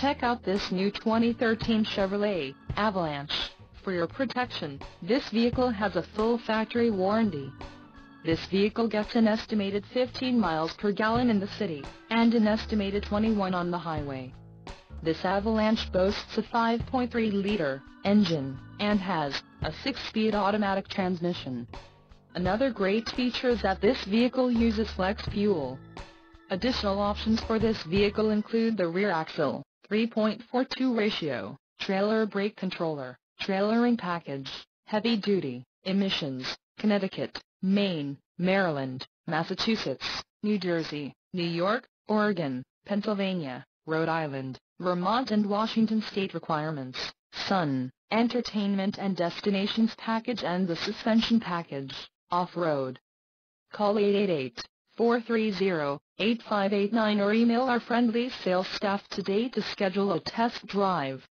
Check out this new 2013 Chevrolet Avalanche. For your protection, this vehicle has a full factory warranty. This vehicle gets an estimated 15 miles per gallon in the city, and an estimated 21 on the highway. This Avalanche boasts a 5.3-liter engine, and has a 6-speed automatic transmission. Another great feature is that this vehicle uses flex fuel. Additional options for this vehicle include the rear axle, 3.42 ratio, trailer brake controller, trailering package, heavy duty, emissions, Connecticut, Maine, Maryland, Massachusetts, New Jersey, New York, Oregon, Pennsylvania, Rhode Island, Vermont and Washington state requirements, sun, entertainment and destinations package and the suspension package, off-road. Call 888-430-8589 or email our friendly sales staff today to schedule a test drive.